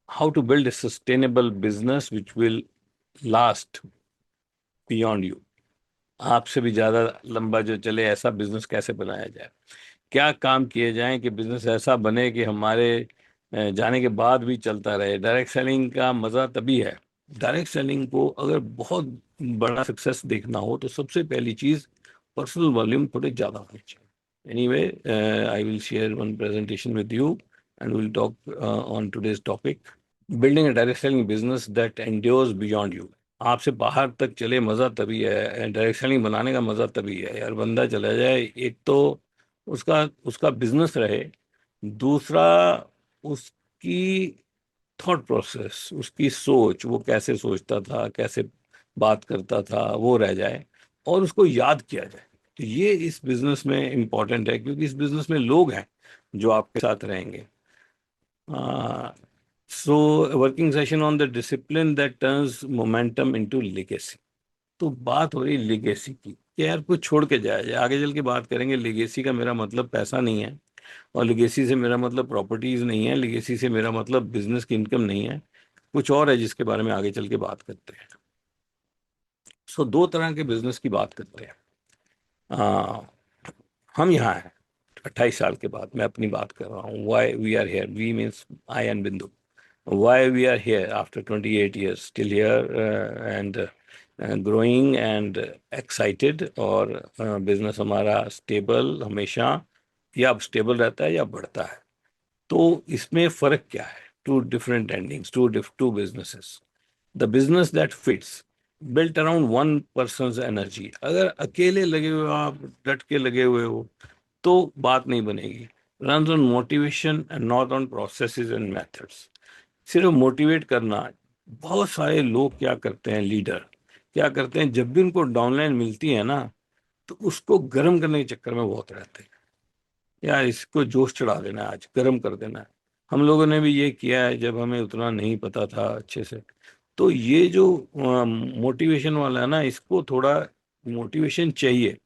how to build a sustainable business which will last beyond you. आपसे भी ज्यादा लंबा जो चले ऐसा बिजनेस कैसे बनाया जाए, क्या काम किए जाएं कि बिजनेस ऐसा बने कि हमारे जाने के बाद भी चलता रहे। डायरेक्ट सेलिंग का मजा तभी है। डायरेक्ट सेलिंग को अगर बहुत बड़ा सक्सेस देखना हो तो सबसे पहली चीज पर्सनल वॉल्यूम थोड़े ज्यादा होने चाहिए। Anyway, I will share one presentation with you and will talk on today's topic, building a direct selling business that endures beyond you. आपसे बाहर तक चले मजा तभी है, डायरेक्ट सेलिंग बनाने का मजा तभी है यार। बंदा चला जाए, एक तो उसका उसका बिजनेस रहे, दूसरा उसकी थॉट प्रोसेस, उसकी सोच, वो कैसे सोचता था, कैसे बात करता था, वो रह जाए और उसको याद किया जाए। तो ये इस बिजनेस में इम्पोर्टेंट है, क्योंकि इस बिजनेस में लोग हैं जो आपके साथ रहेंगे। So working session on the discipline that turns momentum into legacy. तो बात हो रही लेगेसी की कि यार कुछ छोड़ के जाया जाए। आगे चल के बात करेंगे। लेगेसी का मेरा मतलब पैसा नहीं है, और लेगेसी से मेरा मतलब प्रॉपर्टीज नहीं है, लेगेसी से मेरा मतलब बिजनेस की इनकम नहीं है, कुछ और है जिसके बारे में आगे चल के बात करते हैं। सो दो तरह के बिजनेस की बात करते हैं। आ, हम यहाँ हैं 28 साल के बाद, मैं अपनी बात कर रहा हूँ। Why we are here, we means I and Bindu. Why we are here after 28 years still here, and growing and excited, और बिजनेस हमारा स्टेबल हमेशा, या स्टेबल रहता है या बढ़ता है। तो इसमें फर्क क्या है? Two different endings, two businesses. The business that fits built around one person energy. अगर अकेले लगे हुए हो आप, डट के लगे हुए हो, तो बात नहीं बनेगी। Run on motivation and not on processes and methods. सिर्फ मोटिवेट करना। बहुत सारे लोग क्या करते हैं, लीडर क्या करते हैं, जब भी उनको डाउनलाइन मिलती है ना, तो उसको गर्म करने के चक्कर में बहुत रहते हैं। यार इसको जोश चढ़ा देना है, आज गर्म कर देना है। हम लोगों ने भी ये किया है जब हमें उतना नहीं पता था अच्छे से। तो ये जो मोटिवेशन वाला है ना, इसको थोड़ा मोटिवेशन चाहिए।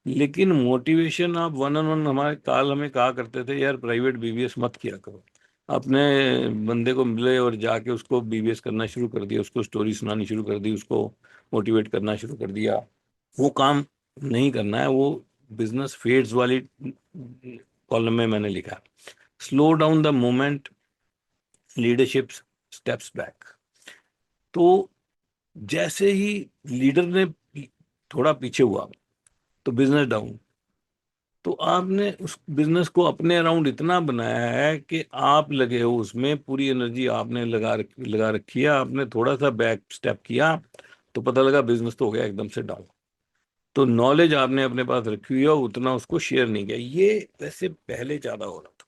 लेकिन मोटिवेशन आप वन ऑन वन, हमारे काल हमें कहा करते थे यार प्राइवेट बीबीएस मत किया करो। अपने बंदे को मिले और जाके उसको बीबीएस करना शुरू कर दिया, उसको स्टोरी सुनानी शुरू कर दी, उसको मोटिवेट करना शुरू कर दिया। वो काम नहीं करना है। वो बिजनेस फेड्स वाली कॉलम में मैंने लिखा, slow down the moment leadership steps back. तो जैसे ही लीडर ने थोड़ा पीछे हुआ तो बिजनेस डाउन। तो आपने उस बिजनेस को अपने अराउंड इतना बनाया है कि आप लगे हो उसमें, पूरी एनर्जी आपने लगा रखी है। आपने थोड़ा सा बैक स्टेप किया तो पता लगा बिजनेस तो हो गया एकदम से डाउन। तो नॉलेज आपने अपने पास रखी हुई है, उतना उसको शेयर नहीं किया। ये वैसे पहले ज्यादा हो रहा था,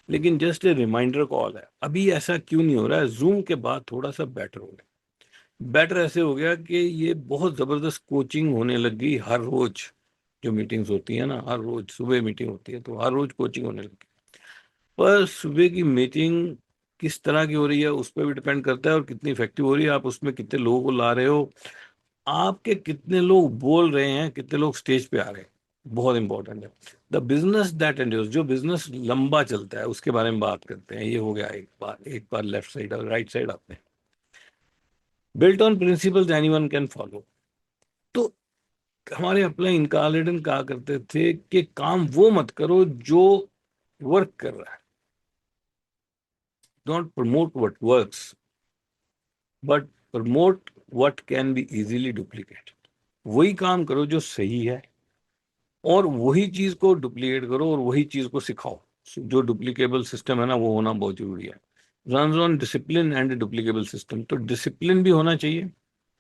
लेकिन जस्ट ए रिमाइंडर कॉल है। अभी ऐसा क्यों नहीं हो रहा है? जूम के बाद थोड़ा सा बेटर हो गया। बेटर ऐसे हो गया कि ये बहुत जबरदस्त कोचिंग होने लग गई हर रोज। जो मीटिंग्स होती है ना, हर रोज सुबह मीटिंग होती है, तो हर रोज कोचिंग होने लगी। पर सुबह की मीटिंग किस तरह की हो रही है उस पर भी डिपेंड करता है, और कितनी इफेक्टिव हो रही है, आप उसमें कितने लोगों को ला रहे हो, आपके कितने लोग बोल रहे हैं, कितने लोग स्टेज पे आ रहे हैं, बहुत इंपॉर्टेंट है। द बिजनेस दैट एंड्योर्स, जो बिजनेस लंबा चलता है उसके बारे में बात करते हैं। ये हो गया एक बार लेफ्ट साइड और राइट साइड आते हैं। Built on principles anyone can follow. तो हमारे अपने इनकार्लेटन कहा करते थे कि काम वो मत करो जो वर्क कर रहा है। Don't promote what works, but promote what can be easily duplicated. वही काम करो जो सही है, और वही चीज को डुप्लीकेट करो और वही चीज को सिखाओ। जो डुप्लीकेबल सिस्टम है ना, वो होना बहुत जरूरी है। Run on discipline and duplicable system. तो डिसिप्लिन भी होना चाहिए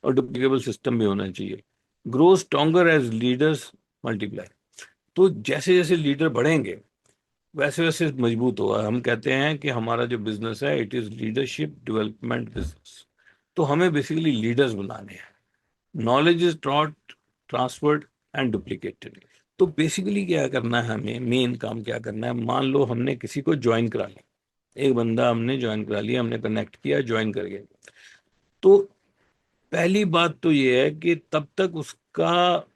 और डुप्लीकेबल सिस्टम भी होना चाहिए। Grow stronger as leaders multiply. तो जैसे जैसे लीडर बढ़ेंगे वैसे वैसे मजबूत होगा। हम कहते हैं कि हमारा जो बिजनेस है, it is leadership development business. तो हमें बेसिकली लीडर्स बनाने हैं। Knowledge is trout, transferred and duplicated. तो बेसिकली क्या करना है, हमें मेन काम क्या करना है? मान लो हमने किसी को ज्वाइन करा लिया, एक बंदा हमने ज्वाइन करा लिया, हमने कनेक्ट किया, ज्वाइन कर गया। तो पहली बात तो ये है कि तब तक उसका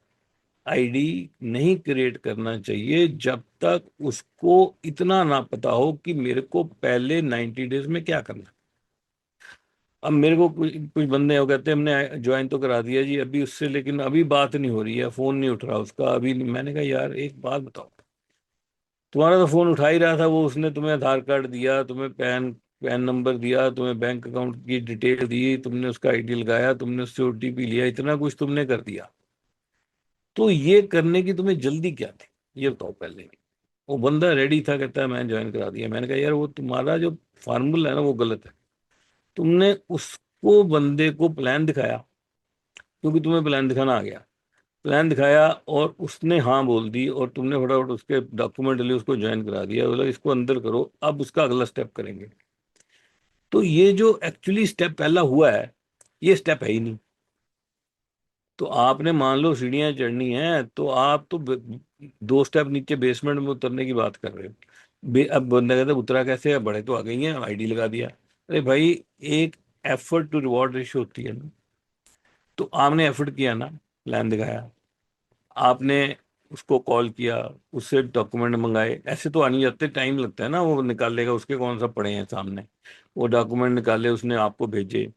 आईडी नहीं क्रिएट करना चाहिए जब तक उसको इतना ना पता हो कि मेरे को पहले 90 डेज में क्या करना है। अब मेरे को कुछ कुछ बंदे हो कहते हैं हमने ज्वाइन तो करा दिया जी अभी उससे, लेकिन अभी बात नहीं हो रही है, फोन नहीं उठ रहा उसका अभी नहीं। मैंने कहा यार एक बात बताओ, तुम्हारा तो फोन उठा ही रहा था वो, उसने तुम्हें आधार कार्ड दिया, तुम्हें पैन पैन नंबर दिया, तुम्हें बैंक अकाउंट की डिटेल दी, तुमने उसका आईडी लगाया, तुमने उससे ओटीपी लिया, इतना कुछ तुमने कर दिया, तो ये करने की तुम्हें जल्दी क्या थी, ये बताओ पहले। वो बंदा रेडी था, कहता है मैं ज्वाइन करा दिया। मैंने कहा यार वो तुम्हारा जो फार्मूला है ना वो गलत है। तुमने उसको बंदे को प्लान दिखाया, क्योंकि तुम्हें प्लान दिखाना आ गया, प्लान दिखाया और उसने हाँ बोल दी, और तुमने फटाफट उसके डॉक्यूमेंट लिए उसको ज्वाइन करा दिया, बोला इसको अंदर करो अब उसका अगला स्टेप करेंगे। तो ये जो एक्चुअली स्टेप पहला हुआ है, ये स्टेप है ही नहीं। तो आपने मान लो सीढ़ियां चढ़नी है तो आप तो दो स्टेप नीचे बेसमेंट में उतरने की बात कर रहे हो। अब बंदा कहता है उतरा कैसे है, बड़े तो आ गई हैं, आईडी लगा दिया। अरे भाई, एक एफर्ट टू रिवॉर्ड रेशियो होती है ना। तो आपने एफर्ट किया ना, प्लान दिखाया, आपने उसको कॉल किया, उससे डॉक्यूमेंट मंगाए, ऐसे तो आ नहीं जाते, टाइम लगता है ना, वो निकालेगा, उसके कौन सा पड़े हैं सामने। वो डॉक्यूमेंट निकाले, उसने आपको भेजे,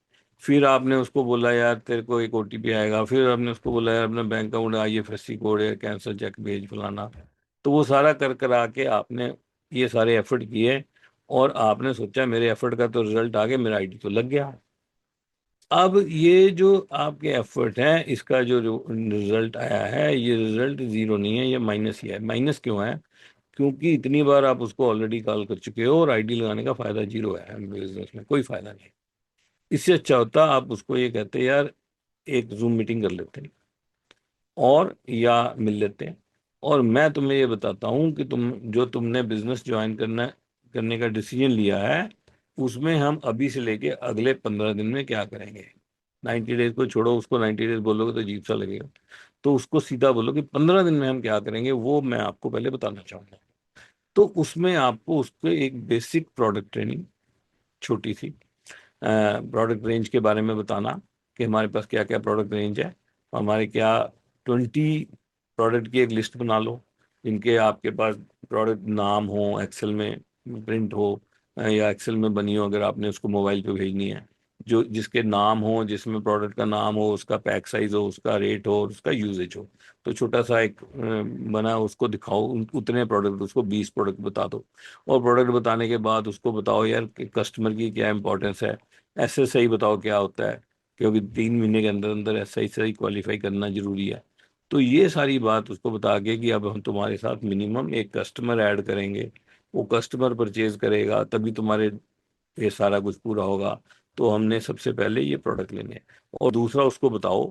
फिर आपने उसको बोला यार तेरे को एक ओटीपी आएगा, फिर आपने उसको बोला यार अपना बैंक अकाउंट आईएफएससी कोड है, कैंसिल चेक भेज फलाना। तो वो सारा कर करा के आपने ये सारे एफर्ट किए, और आपने सोचा मेरे एफर्ट का तो रिजल्ट आ गया, मेरा आईडी तो लग गया। अब ये जो आपके एफर्ट है, इसका जो रिजल्ट आया है, ये रिजल्ट जीरो नहीं है, ये माइनस ही है। माइनस क्यों है? क्योंकि इतनी बार आप उसको ऑलरेडी कॉल कर चुके हो, और आईडी लगाने का फायदा जीरो है, बिजनेस में कोई फायदा नहीं। इससे अच्छा होता आप उसको ये कहते यार एक जूम मीटिंग कर लेते हैं, और या मिल लेते हैं, और मैं तुम्हें ये बताता हूँ कि तुमने बिजनेस ज्वाइन करने का डिसीजन लिया है, उसमें हम अभी से लेके अगले 15 दिन में क्या करेंगे। 90 डेज को छोड़ो, उसको 90 डेज बोलोगे तो अजीब सा लगेगा। तो उसको सीधा बोलो कि 15 दिन में हम क्या करेंगे, वो मैं आपको पहले बताना चाहूंगा। तो उसमें आपको उसको एक बेसिक प्रोडक्ट ट्रेनिंग, छोटी सी प्रोडक्ट रेंज के बारे में बताना, कि हमारे पास क्या क्या प्रोडक्ट रेंज है। हमारे क्या 20 प्रोडक्ट की एक लिस्ट बना लो, जिनके आपके पास प्रोडक्ट नाम हो, एक्सेल में प्रिंट हो, या एक्सेल में बनी हो, अगर आपने उसको मोबाइल पे भेजनी है, जो जिसके नाम हो, जिसमें प्रोडक्ट का नाम हो, उसका पैक साइज हो, उसका रेट हो, और उसका यूजेज हो। तो छोटा सा एक बना, उसको दिखाओ, उतने प्रोडक्ट, उसको 20 प्रोडक्ट बता दो। और प्रोडक्ट बताने के बाद उसको बताओ यार कि कस्टमर की क्या इंपॉर्टेंस है। ऐसे सही बताओ क्या होता है, क्योंकि 3 महीने के अंदर अंदर ऐसा ही सही क्वालिफाई करना जरूरी है। तो ये सारी बात उसको बता के कि अब हम तुम्हारे साथ मिनिमम एक कस्टमर ऐड करेंगे, वो कस्टमर परचेज करेगा तभी तुम्हारे ये सारा कुछ पूरा होगा। तो हमने सबसे पहले ये प्रोडक्ट लेने हैं। और दूसरा उसको बताओ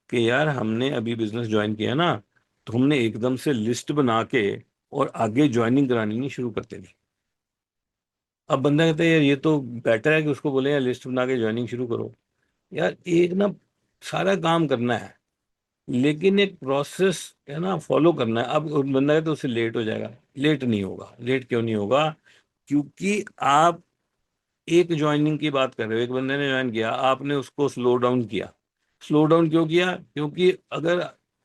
कि यार हमने अभी बिजनेस ज्वाइन किया ना, तो हमने एकदम से लिस्ट बना के और आगे ज्वाइनिंग करानी नहीं शुरू करते नहीं। अब बंदा कहता है यार ये तो बेटर है कि उसको बोले यार लिस्ट बना के ज्वाइनिंग शुरू करो। यार एक ना, सारा काम करना है, लेकिन एक प्रोसेस है ना फॉलो करना है। अब बंदा है तो उससे लेट हो जाएगा, लेट नहीं होगा। लेट क्यों नहीं होगा? क्योंकि आप एक ज्वाइनिंग की बात कर रहे हो, एक बंदे ने ज्वाइन किया, आपने उसको स्लो डाउन किया। स्लो डाउन क्यों किया? क्योंकि अगर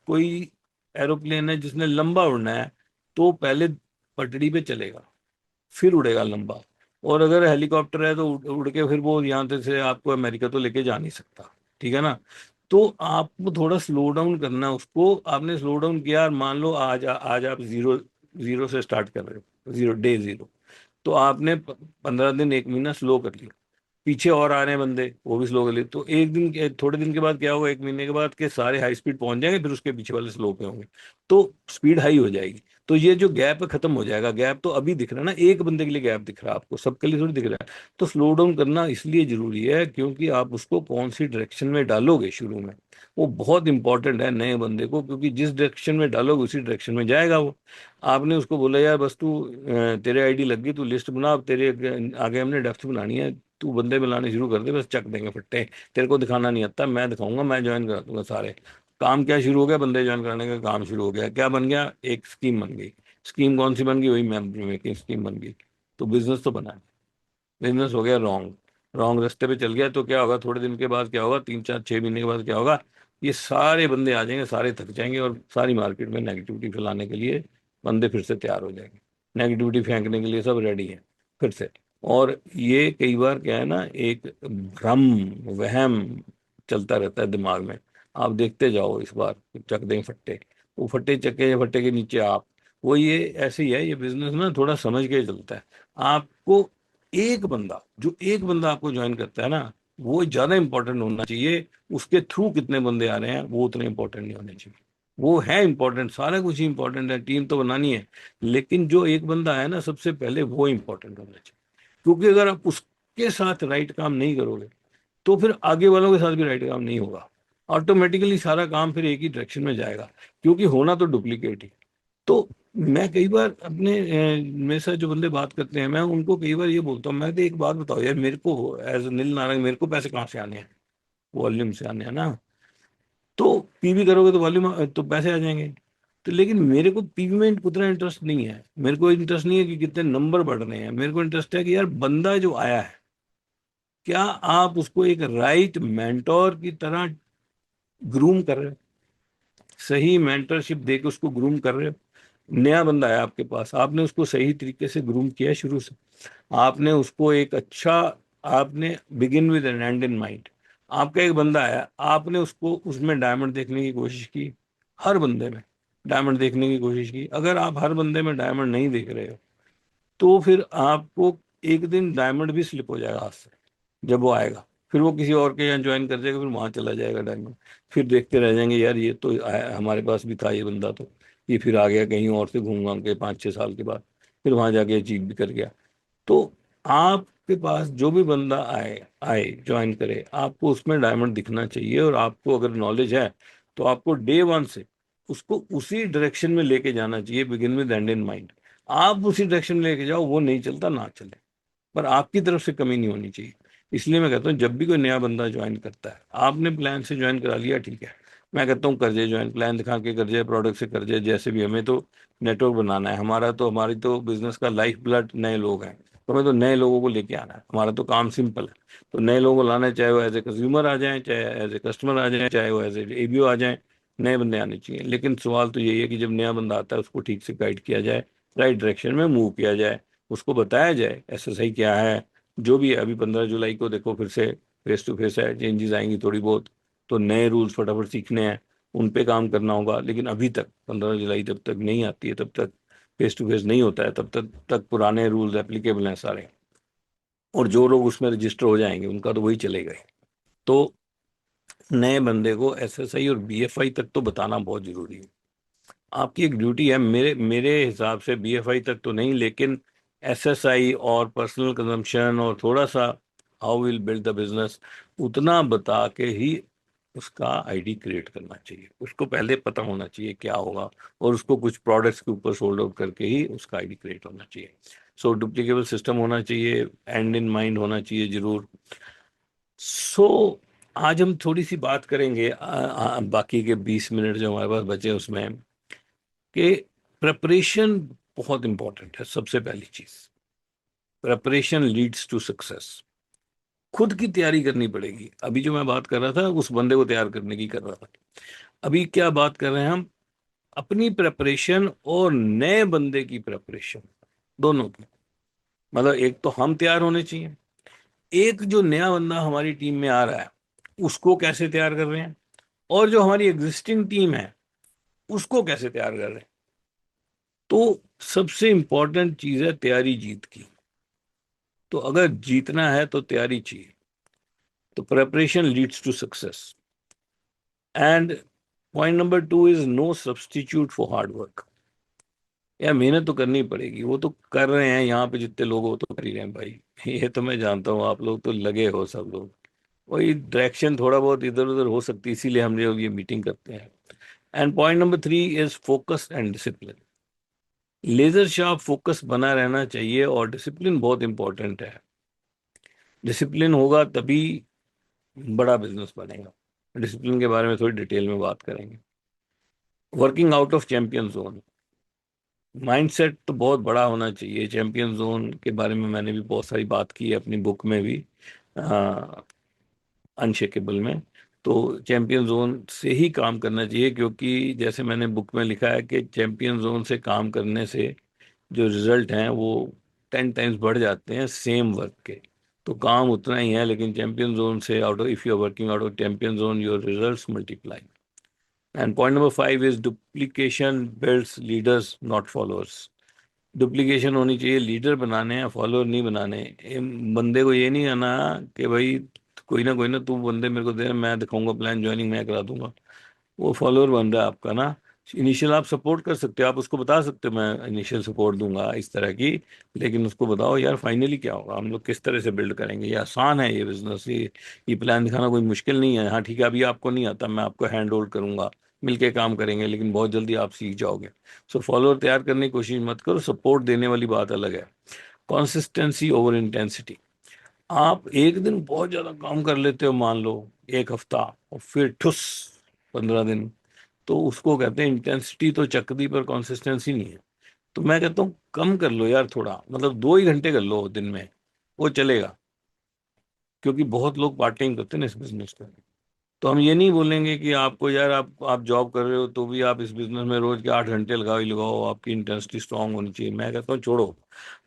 कोई एरोप्लेन है जिसने लंबा उड़ना है, तो पहले पटड़ी पे चलेगा, फिर उड़ेगा लंबा। और अगर हेलीकॉप्टर है तो उड़ के फिर वो यहाँ से आपको अमेरिका तो लेके जा नहीं सकता। ठीक है ना? तो आपको थोड़ा स्लो डाउन करना है उसको। आपने स्लो डाउन किया, और मान लो आज आप जीरो जीरो से स्टार्ट कर रहे हो, डे 0, तो आपने 15 दिन 1 महीना स्लो कर लिया, पीछे और आ रहे हैं बंदे, वो भी स्लो कर लिए, तो एक दिन थोड़े दिन के बाद क्या होगा, 1 महीने के बाद के सारे हाई स्पीड पहुंच जाएंगे, फिर उसके पीछे वाले स्लो पे होंगे, तो स्पीड हाई हो जाएगी। तो ये जो गैप है खत्म हो जाएगा। गैप तो अभी दिख रहा है ना, एक बंदे के लिए गैप दिख रहा है आपको, सबके लिए थोड़ी दिख रहा है। तो स्लो डाउन करना इसलिए जरूरी है क्योंकि आप उसको कौन सी डायरेक्शन में डालोगे शुरू में, वो बहुत इंपॉर्टेंट है नए बंदे को, क्योंकि जिस डायरेक्शन में डालोगे उसी डायरेक्शन में जाएगा वो। आपने उसको बोला यार बस तू तेरे आईडी लग गई, तू लिस्ट बना, अब तेरे आगे हमने डेप्थ बनानी है, तू बंदे मिलाने शुरू कर दे, बस चक देंगे फट्टे। तेरे को दिखाना नहीं आता, मैं दिखाऊंगा, मैं ज्वाइन करा दूंगा सारे। काम क्या शुरू हो गया? बंदे ज्वाइन कराने का काम शुरू हो गया। क्या बन गया? एक स्कीम बन गई। स्कीम कौन सी बन गई? वही मेंबर मेकिंग स्कीम बन गई। तो बिजनेस तो बना, बिजनेस हो गया रॉन्ग, रॉन्ग रास्ते पे चल गया। तो क्या होगा, थोड़े दिन के बाद क्या होगा, 3 4 6 महीने के बाद क्या होगा, ये सारे बंदे आ जाएंगे, सारे थक जाएंगे, और सारी मार्केट में नेगेटिविटी फैलाने के लिए बंदे फिर से तैयार हो जाएंगे। नेगेटिविटी फेंकने के लिए सब रेडी है फिर से। और ये कई बार क्या है ना, एक भ्रम, वहम चलता रहता है दिमाग में। आप देखते जाओ, इस बार चक दें फट्टे, वो फट्टे चक्के, फट्टे के नीचे आप। वो ये ऐसे ही है, ये बिजनेस ना थोड़ा समझ के चलता है। आपको एक बंदा आपको ज्वाइन करता है ना, वो ज्यादा इंपॉर्टेंट होना चाहिए। उसके थ्रू कितने बंदे आ रहे हैं वो उतने इंपॉर्टेंट नहीं होने चाहिए। वो है इंपॉर्टेंट, सारा कुछ ही इंपॉर्टेंट है, टीम तो बनानी है, लेकिन जो एक बंदा है ना सबसे पहले, वो इंपॉर्टेंट होना चाहिए। क्योंकि अगर आप उसके साथ राइट काम नहीं करोगे, तो फिर आगे वालों के साथ भी राइट काम नहीं होगा। ऑटोमेटिकली सारा काम फिर एक ही डायरेक्शन में जाएगा, क्योंकि होना तो डुप्लीकेट ही। तो मैं कई बार अपने मेरे साथ जो बंदे बात करते हैं, मैं उनको कई बार ये बोलता हूँ, मैं तो एक बात बताओ यार, मेरे को एज नील नारायण, मेरे को पैसे कहाँ से आने हैं? वॉल्यूम से आने हैं ना। तो पीवी करोगे तो वॉल्यूम, तो पैसे आ जाएंगे। तो लेकिन मेरे को पीवी में उतना इंटरेस्ट नहीं है। मेरे को इंटरेस्ट नहीं है कि कितने नंबर बढ़ रहे हैं। मेरे को इंटरेस्ट है कि यार बंदा जो आया है, क्या आप उसको एक राइट मेंटोर की तरह ग्रूम कर रहे हो? सही मेंटरशिप देके उसको ग्रूम कर रहे हो? नया बंदा है आपके पास, आपने उसको सही तरीके से ग्रूम किया है शुरू से। आपने उसको एक अच्छा, आपने begin with an end in mind. आपका एक बंदा आया, आपने उसको उसमें डायमंड देखने की कोशिश की, हर बंदे में डायमंड देखने की कोशिश की। अगर आप हर बंदे में डायमंड नहीं देख रहे हो, तो फिर आपको एक दिन डायमंड भी स्लिप हो जाएगा हाथ से। जब वो आएगा, फिर वो किसी और के यहाँ ज्वाइन कर जाएगा, फिर वहां चला जाएगा डायमंड। फिर देखते रह जाएंगे, यार ये तो हमारे पास भी था ये बंदा, तो ये फिर आ गया कहीं और से घूम घाम के 5-6 साल के बाद, फिर वहां जाके अचीव भी कर गया। तो आपके पास जो भी बंदा आए आए ज्वाइन करे, आपको उसमें डायमंड दिखना चाहिए। और आपको अगर नॉलेज है, तो आपको डे वन से उसको उसी डायरेक्शन में लेके जाना चाहिए, begin with and in mind. आप उसी डायरेक्शन में लेके जाओ, वो नहीं चलता ना चले, पर आपकी तरफ से कमी नहीं होनी चाहिए। इसलिए मैं कहता हूँ, जब भी कोई नया बंदा ज्वाइन करता है, आपने प्लान से ज्वाइन करा लिया, ठीक है। मैं कहता हूँ कर जाए ज्वाइन, प्लान दिखा के कर जाए, प्रोडक्ट से कर जाए, जैसे भी। हमें तो नेटवर्क बनाना है, हमारी तो बिजनेस का लाइफ ब्लड नए लोग हैं। तो हमें तो नए लोगों को लेके आना है, हमारा तो काम सिंपल है। तो नए लोगों को लाना है, चाहे वो एज ए कंज्यूमर आ जाए, चाहे एज ए कस्टमर आ जाए, चाहे वो एज ए एबीओ आ जाए। नए बंदे आने चाहिए। लेकिन सवाल तो यही है कि जब नया बंदा आता है, उसको ठीक से गाइड किया जाए, राइट डायरेक्शन में मूव किया जाए, उसको बताया जाए एसएसआई क्या है। जो भी है, अभी 15 जुलाई को देखो, फिर से फेस टू फेस है, चेंजेस आएंगी थोड़ी बहुत। तो नए रूल्स फटाफट सीखने हैं, उन पे काम करना होगा। लेकिन अभी तक 15 जुलाई जब तक नहीं आती है, तब तक फेस टू फेस नहीं होता है, तब तक पुराने रूल्स एप्लीकेबल हैं सारे। और जो लोग उसमें रजिस्टर हो जाएंगे, उनका तो वही चलेगा ही। तो नए बंदे को एसएसआई और बीएफआई तक तो बताना बहुत जरूरी है। आपकी एक ड्यूटी है, मेरे मेरे हिसाब से बीएफआई तक तो नहीं, लेकिन एसएसआई और पर्सनल कंजम्पशन और थोड़ा सा how will build the business, उतना बता के ही उसका आईडी क्रिएट करना चाहिए। उसको पहले पता होना चाहिए क्या होगा, और उसको कुछ प्रोडक्ट्स के ऊपर सोल्ड आउट करके ही उसका आईडी क्रिएट होना चाहिए। सो डुप्लीकेबल सिस्टम होना चाहिए, एंड इन माइंड होना चाहिए जरूर। सो आज हम थोड़ी सी बात करेंगे, बाकी के 20 मिनट जो हमारे पास बचे उसमें, कि प्रेपरेशन बहुत इंपॉर्टेंट है। सबसे पहली चीज, प्रेपरेशन लीड्स टू सक्सेस। खुद की तैयारी करनी पड़ेगी। अभी जो मैं बात कर रहा था, उस बंदे को तैयार करने की कर रहा था। अभी क्या बात कर रहे हैं हम? अपनी प्रेपरेशन और नए बंदे की प्रेपरेशन, दोनों की। मतलब एक तो हम तैयार होने चाहिए, एक जो नया बंदा हमारी टीम में आ रहा है, उसको कैसे तैयार कर रहे हैं, और जो हमारी एग्जिस्टिंग टीम है, उसको कैसे तैयार कर रहे हैं। तो सबसे इंपॉर्टेंट चीज है तैयारी जीत की। तो अगर जीतना है तो तैयारी चाहिए। तो preparation leads to success. And point number 2 is no substitute for hard work. यार मेहनत तो करनी पड़ेगी, वो तो कर रहे हैं यहाँ पे जितने लोग हो, तो कर ही रहे हैं भाई। ये तो मैं जानता हूँ, आप लोग तो लगे हो सब लोग। वही डायरेक्शन थोड़ा बहुत इधर उधर हो सकती है, इसीलिए हम लोग ये मीटिंग करते हैं। And point number 3 is focus and discipline. Laser sharp focus बना रहना चाहिए, और डिसिप्लिन बहुत इंपॉर्टेंट है। डिसिप्लिन होगा तभी बड़ा बिजनेस बनेगा। डिसिप्लिन के बारे में थोड़ी डिटेल में बात करेंगे। Working out of champion zone, mindset तो बहुत बड़ा होना चाहिए। चैंपियन जोन के बारे में मैंने भी बहुत सारी बात की है अपनी बुक में भी, अनशेकेबल में। तो चैंपियन जोन से ही काम करना चाहिए, क्योंकि जैसे मैंने बुक में लिखा है कि चैंपियन जोन से काम करने से जो रिजल्ट हैं, वो 10 टाइम्स बढ़ जाते हैं सेम वर्क के। तो काम उतना ही है, लेकिन चैंपियन जोन से out of, if you are working out of champion zone, your results multiply. And point number 5 is duplication builds leaders not followers. Duplication होनी चाहिए, लीडर बनाने हैं, फॉलोअर नहीं बनाने। बंदे को ये नहीं आना कि भाई कोई ना तू बंदे मेरे को दे, मैं दिखाऊंगा प्लान, ज्वाइनिंग मैं करा दूंगा। वो फॉलोअर बन रहा है आपका ना। इनिशियल आप सपोर्ट कर सकते हो, आप उसको बता सकते हो मैं इनिशियल सपोर्ट दूंगा इस तरह की, लेकिन उसको बताओ यार फाइनली क्या होगा, हम लोग किस तरह से बिल्ड करेंगे, ये आसान है ये बिजनेस, ये प्लान दिखाना कोई मुश्किल नहीं है। हाँ ठीक है, अभी आपको नहीं आता, मैं आपको हैंड होल्ड करूंगा, मिलके काम करेंगे, लेकिन बहुत जल्दी आप सीख जाओगे। सो फॉलोअर तैयार करने की कोशिश मत करो, सपोर्ट देने वाली बात अलग है। Consistency over intensity. आप एक दिन बहुत ज्यादा काम कर लेते हो, मान लो एक हफ्ता, और फिर ठुस 15 दिन, तो उसको कहते हैं इंटेंसिटी तो चक दी पर कंसिस्टेंसी नहीं है। तो मैं कहता हूँ कम कर लो यार थोड़ा, मतलब 2 ही घंटे कर लो दिन में, वो चलेगा। क्योंकि बहुत लोग पार्ट टाइम करते हैं ना इस बिजनेस को। तो हम ये नहीं बोलेंगे कि आपको यार आप जॉब कर रहे हो तो भी आप इस बिजनेस में रोज के 8 घंटे लगाओ ही लगाओ, आपकी इंटेंसिटी स्ट्रांग होनी चाहिए। मैं कहता हूँ छोड़ो,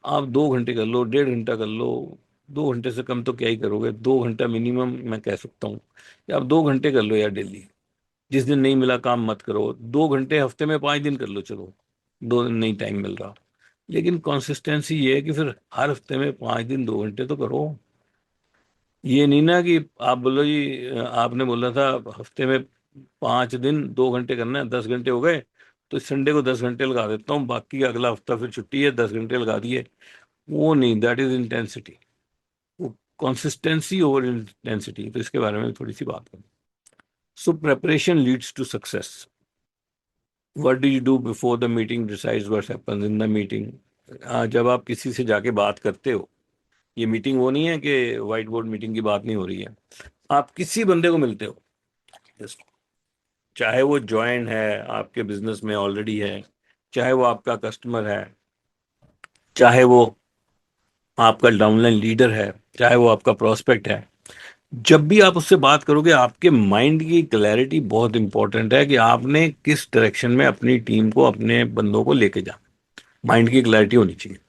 आप 2 घंटे कर लो, 1.5 घंटा कर लो। 2 घंटे से कम तो क्या ही करोगे, 2 घंटा मिनिमम मैं कह सकता हूँ कि आप 2 घंटे कर लो यार डेली। जिस दिन नहीं मिला काम मत करो, 2 घंटे हफ्ते में 5 दिन कर लो, चलो 2 दिन नहीं टाइम मिल रहा, लेकिन कंसिस्टेंसी ये है कि फिर हर हफ्ते में 5 दिन 2 घंटे तो करो। ये नहीं ना कि आप बोलो जी आपने बोला था हफ्ते में 5 दिन 2 घंटे करना है, 10 घंटे हो गए, तो संडे को 10 घंटे लगा देता हूँ, बाकी अगला हफ्ता फिर छुट्टी है, 10 घंटे लगा दिए। वो नहीं, दैट इज इंटेंसिटी। वो कंसिस्टेंसी ओवर इंटेंसिटी, तो इसके बारे में थोड़ी सी बात करें। So preparation leads to success. What do you do before the meeting decides what happens in the meeting. जब आप किसी से जाके बात करते हो, ये मीटिंग वो नहीं है कि व्हाइट बोर्ड मीटिंग की बात नहीं हो रही है, आप किसी बंदे को मिलते हो, चाहे वो ज्वाइन है आपके बिजनेस में ऑलरेडी है, चाहे वो आपका कस्टमर है, चाहे वो आपका डाउनलाइन लीडर है, चाहे वो आपका प्रोस्पेक्ट है, जब भी आप उससे बात करोगे आपके माइंड की क्लैरिटी बहुत इंपॉर्टेंट है कि आपने किस डायरेक्शन में अपनी टीम को, अपने बंदों को लेके जाना। माइंड की क्लैरिटी होनी चाहिए,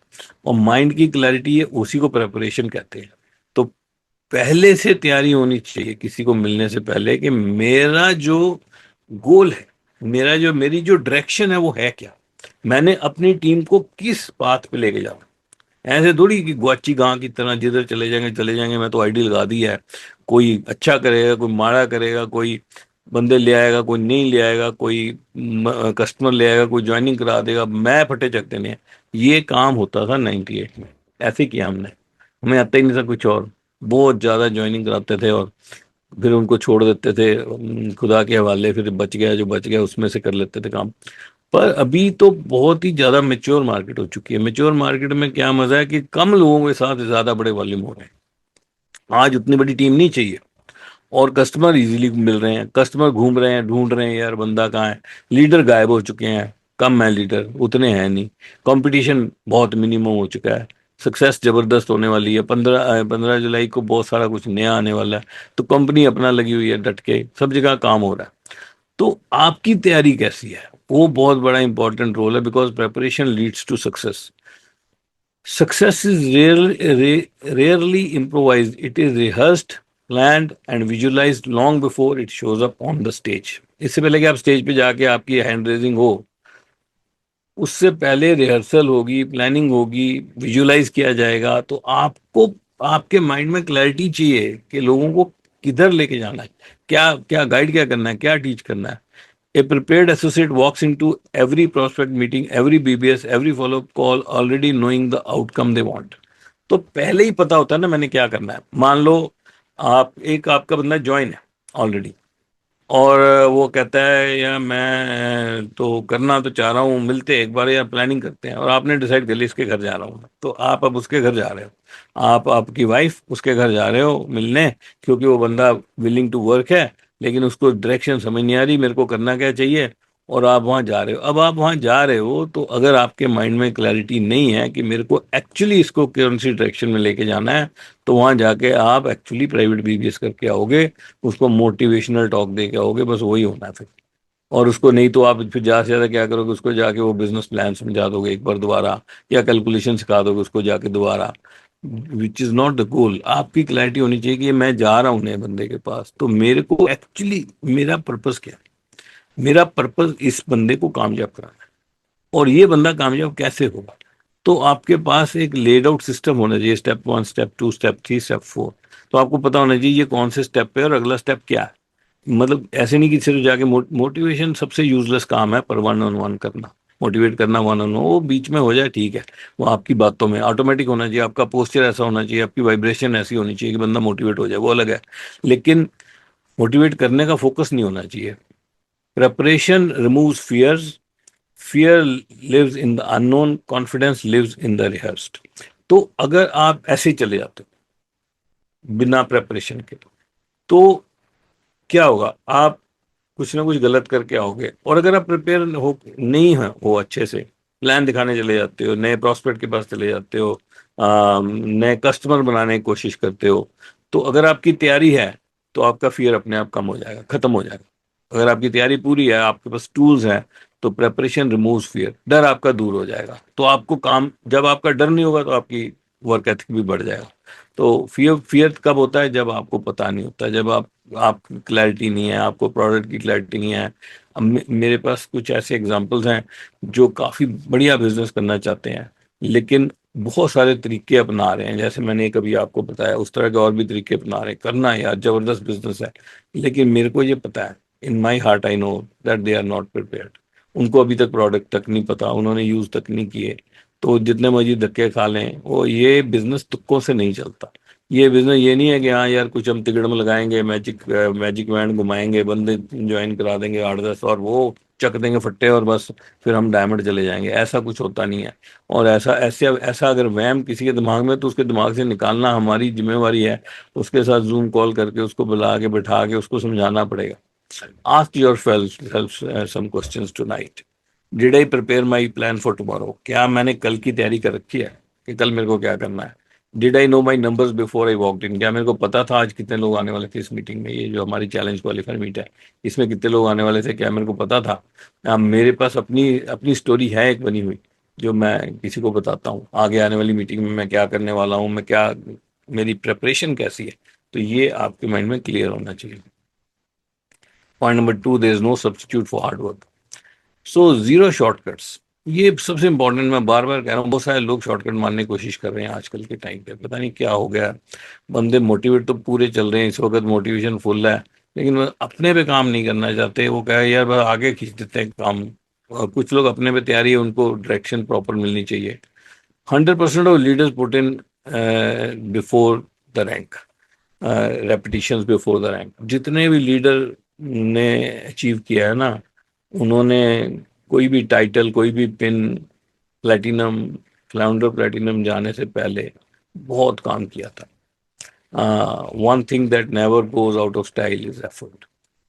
और माइंड की क्लैरिटी है उसी को प्रेपरेशन कहते हैं। तो पहले से तैयारी होनी चाहिए किसी को मिलने से पहले कि मेरा जो गोल है, मेरी जो डायरेक्शन है वो है क्या, मैंने अपनी टीम को किस पाथ पे लेके जाना। ऐसे थोड़ी कि ग्वाची गां की तरह जिधर चले जाएंगे, मैं तो आईडी लगा दी है, कोई अच्छा करेगा कोई माड़ा करेगा, कोई बंदे ले आएगा कोई नहीं ले आएगा, कोई कस्टमर ले आएगा कोई ज्वाइनिंग करा देगा, मैं फटे चक देने हैं। ये काम होता था 98 में, ऐसे किया हमने, हमें आता ही नहीं था कुछ और। बहुत ज्यादा ज्वाइनिंग कराते थे और फिर उनको छोड़ देते थे खुदा के हवाले, फिर बच गया जो बच गया उसमें से कर लेते थे काम। पर अभी तो बहुत ही ज्यादा मेच्योर मार्केट हो चुकी है। मेच्योर मार्केट में क्या मजा है कि कम लोगों के साथ ज्यादा बड़े वॉल्यूम हो रहे हैं। आज उतनी बड़ी टीम नहीं चाहिए, और कस्टमर इजीली मिल रहे हैं, कस्टमर घूम रहे हैं, ढूंढ रहे हैं यार बंदा कहाँ है। लीडर गायब हो चुके हैं, कम है लीडर, उतने हैं नहीं। कंपटीशन बहुत मिनिमम हो चुका है। सक्सेस जबरदस्त होने वाली है, 15 जुलाई को बहुत सारा कुछ नया आने वाला है। तो कंपनी अपना लगी हुई है डट के, सब जगह काम हो रहा है। तो आपकी तैयारी कैसी है, वो बहुत बड़ा इंपॉर्टेंट रोल है, because preparation leads to success. Success is rarely improvised. It is rehearsed, planned, and visualized long before it shows up on the stage. इससे पहले कि आप स्टेज पे जाके आपकी हैंड रेजिंग हो, उससे पहले रिहर्सल होगी, प्लानिंग होगी, विजुलाइज किया जाएगा। तो आपको आपके माइंड में क्लैरिटी चाहिए कि लोगों को किधर लेके जाना है, क्या क्या गाइड क्या करना है, क्या टीच करना है। A prepared associate walks into every prospect meeting, every BBS, every follow-up call already knowing the outcome they want. तो पहले ही पता होता है ना मैंने क्या करना है। मान लो आपका बंदा ज्वाइन है ऑलरेडी, और वो कहता है यार मैं तो करना तो चाह रहा हूँ, मिलते हैं एक बार यार, प्लानिंग करते हैं, और आपने डिसाइड कर लिया इसके घर जा रहा हूँ, तो आप अब उसके घर जा रहे हो, आप आपकी वाइफ उसके घर जा रहे हो मिलने, क्योंकि वो बंदा विलिंग टू वर्क है, लेकिन उसको डायरेक्शन समझ नहीं आ रही मेरे को करना क्या चाहिए। और आप वहाँ जा रहे हो, अब आप वहाँ जा रहे हो तो अगर आपके माइंड में क्लैरिटी नहीं है कि मेरे को एक्चुअली इसको कौन सी डायरेक्शन में लेके जाना है, तो वहाँ जाके आप एक्चुअली प्राइवेट बीबीएस करके आओगे, उसको मोटिवेशनल टॉक दे के आओगे, बस वही होना है फिर। और उसको नहीं तो आप फिर ज़्यादा से ज़्यादा क्या करोगे, उसको जाके वो बिजनेस प्लान समझा दोगे एक बार दोबारा, या कैलकुलेशन सिखा दोगे उसको जाके दोबारा, which is not the goal. आपकी क्लैरिटी होनी चाहिए कि मैं जा रहा हूँ नए बंदे के पास, तो मेरे को एक्चुअली मेरा पर्पस क्या है। मेरा पर्पस इस बंदे को कामयाब कराना है, और ये बंदा कामयाब कैसे होगा। तो आपके पास एक लेड आउट सिस्टम होना चाहिए, स्टेप 1, स्टेप 2, स्टेप 3, स्टेप 4। तो आपको पता होना चाहिए ये कौन से स्टेप पे और अगला स्टेप क्या है। मतलब ऐसे नहीं कि सिर्फ जाके मोटिवेशन सबसे यूजलेस काम है, पर वन ऑन वन करना, मोटिवेट करना वन ऑन वन, वो बीच में हो जाए ठीक है। वो आपकी बातों में ऑटोमेटिक होना चाहिए, आपका पोस्चर ऐसा होना चाहिए, आपकी वाइब्रेशन ऐसी होनी चाहिए कि बंदा मोटिवेट हो जाए, वो अलग है। लेकिन मोटिवेट करने का फोकस नहीं होना चाहिए। Preparation removes fears, fear lives in the unknown, confidence lives in the rehearsed. तो अगर आप ऐसे ही चले जाते हो बिना प्रेपरेशन के, तो क्या होगा, आप कुछ ना कुछ गलत करके आओगे। और अगर आप प्रिपेयर हो नहीं है वो अच्छे से, प्लान दिखाने चले जाते हो, नए प्रॉस्पेक्ट के पास चले जाते हो, नए कस्टमर बनाने की कोशिश करते हो, तो अगर आपकी तैयारी है तो आपका फियर अपने आप कम हो जाएगा, खत्म हो जाएगा। अगर आपकी तैयारी पूरी है, आपके पास टूल्स हैं, तो प्रेपरेशन रिमूव्स फियर, डर आपका दूर हो जाएगा। तो आपको काम, जब आपका डर नहीं होगा तो आपकी वर्क एथिक भी बढ़ जाएगा। तो फियर फियर कब होता है, जब आपको पता नहीं होता, जब आप क्लैरिटी नहीं है, आपको प्रोडक्ट की क्लैरिटी नहीं है। अब मेरे पास कुछ ऐसे एग्जांपल्स हैं जो काफ़ी बढ़िया बिजनेस करना चाहते हैं, लेकिन बहुत सारे तरीके अपना रहे हैं, जैसे मैंने कभी आपको बताया उस तरह के और भी तरीके अपना रहे हैं। करना है यार, जबरदस्त बिजनेस है, लेकिन मेरे को ये पता है, in my heart I know that they are not prepared. उनको अभी तक प्रोडक्ट तक नहीं पता, उन्होंने यूज तक नहीं किए। तो जितने मर्जी धक्के खा लें, वो ये बिजनेस तुक्कों से नहीं चलता। ये बिजनेस ये नहीं है कि हाँ यार कुछ हम तिकड़म लगाएंगे, मैजिक मैजिक बैंड घुमाएंगे, बंदे ज्वाइन करा देंगे 8-10 और वो चक देंगे फट्टे और बस फिर हम डायमंड चले जाएंगे। ऐसा कुछ होता नहीं है। और ऐसा अगर वहम किसी के दिमाग में, तो उसके दिमाग से निकालना हमारी जिम्मेवारी है। उसके साथ जूम कॉल करके उसको बुला के बैठा के उसको समझाना पड़ेगा। Ask yourself some questions tonight. Did I prepare my plan for tomorrow? क्या मैंने कल की तैयारी कर रखी है कि कल मेरे को क्या करना है? Did I know my numbers before I walked in? क्या मेरे को पता था आज कितने लोग आने वाले थे इस मीटिंग में, ये जो हमारी चैलेंज क्वालिफायर मीट है, इसमें कितने लोग आने वाले थे, क्या मेरे को पता था? मेरे पास अपनी अपनी स्टोरी है एक बनी हुई, जो मैं किसी को बताता हूँ आगे आने वाली मीटिंग में मैं क्या करने वाला हूँ, मैं क्या, मेरी प्रेपरेशन कैसी है। तो ये आपके माइंड में क्लियर होना चाहिए। Point number 2, there is no substitute for hard work. So zero shortcuts, ये सबसे इंपॉर्टेंट। मैं बार बार कह रहा हूँ, बहुत सारे लोग शॉर्टकट मारने की कोशिश कर रहे हैं आजकल के टाइम पे, पता नहीं क्या हो गया। बंदे मोटिवेट तो पूरे चल रहे हैं इस वक्त, मोटिवेशन फुल है, लेकिन वो अपने पे काम नहीं करना चाहते। वो कहे यार बस आगे खींच देते हैं काम। और कुछ लोग अपने पे तैयारी है, उनको डायरेक्शन प्रॉपर मिलनी चाहिए। 100% of leaders put in before the rank, repetitions before the rank. जितने भी लीडर ने अचीव किया है ना, उन्होंने कोई भी टाइटल, कोई भी पिन, प्लेटिनम, फ्लाउंडर प्लेटिनम जाने से पहले बहुत काम किया था। One thing that never goes out of style is effort.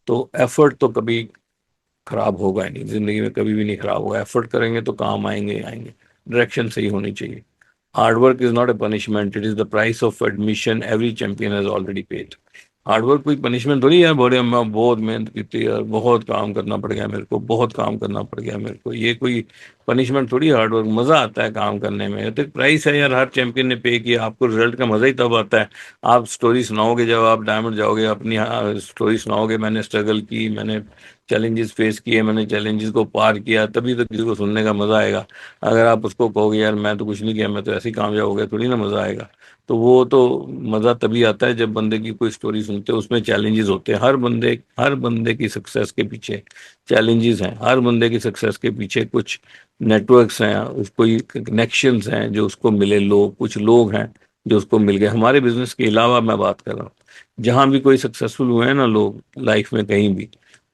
तो एफर्ट तो कभी खराब होगा ही नहीं, जिंदगी में कभी भी नहीं खराब होगा। एफर्ट करेंगे तो काम आएंगे आएंगे। डायरेक्शन सही होनी चाहिए। Hard work is not a punishment, it is the price of admission every champion has already paid. Hard work कोई पनिशमेंट थोड़ी है, बड़े मैं बहुत मेहनत की थी यार, बहुत काम करना पड़ गया मेरे को, बहुत काम करना पड़ गया मेरे को, ये कोई पनिशमेंट थोड़ी। हार्डवर्क मजा आता है काम करने में, तो एक प्राइस है यार, हर चैंपियन ने पे किया। आपको रिजल्ट का मजा ही तब आता है, आप स्टोरी सुनाओगे जब आप डायमंड जाओगे, अपनी स्टोरी सुनाओगे, मैंने स्ट्रगल की, मैंने चैलेंजेस फेस किए, मैंने चैलेंजेस को पार किया, तभी तो किसी को सुनने का मजा आएगा। अगर आप उसको कहोगे यार मैं तो कुछ नहीं किया, मैं तो ऐसे ही कामयाब हो गया, थोड़ी ना मजा आएगा। तो वो तो मजा तभी आता है जब बंदे की कोई स्टोरी सुनते हो, उसमें चैलेंजेस होते हैं। हर बंदे की सक्सेस के पीछे चैलेंजेस हैं, हर बंदे की सक्सेस के पीछे कुछ नेटवर्क्स हैं, कोई कनेक्शंस हैं जो उसको मिले, लोग, कुछ लोग हैं जो उसको मिल गए। हमारे बिजनेस के अलावा मैं बात कर रहा हूँ, जहां भी कोई सक्सेसफुल हुए हैं ना लोग लाइफ में कहीं भी,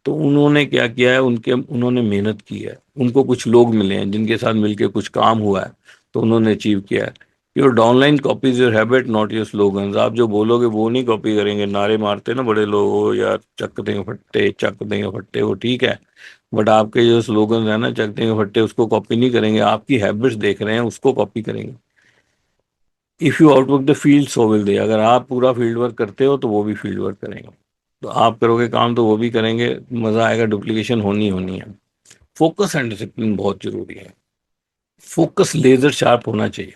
तो उन्होंने क्या किया है, उन्होंने मेहनत की है, उनको कुछ लोग मिले हैं जिनके साथ मिलके कुछ काम हुआ है, तो उन्होंने अचीव किया है। Your downline copies your habit, not your slogans. आप जो बोलोगे वो नहीं कॉपी करेंगे। नारे मारते ना बड़े लोग, "ओ यार चक देंगे फट्टे, चक देंगे फट्टे", वो ठीक है, बट आपके जो स्लोगन है ना, चक देंगे फट्टे, उसको कॉपी नहीं करेंगे। आपकी हैबिट्स देख रहे हैं, उसको कॉपी करेंगे। If you outwork the field so will they. अगर आप पूरा फील्ड वर्क करते हो तो वो भी फील्ड वर्क करेंगे। तो आप करोगे काम तो वो भी करेंगे, मजा आएगा, डुप्लीकेशन होनी होनी है। फोकस एंड डिसिप्लिन बहुत जरूरी है। फोकस लेजर शार्प होना चाहिए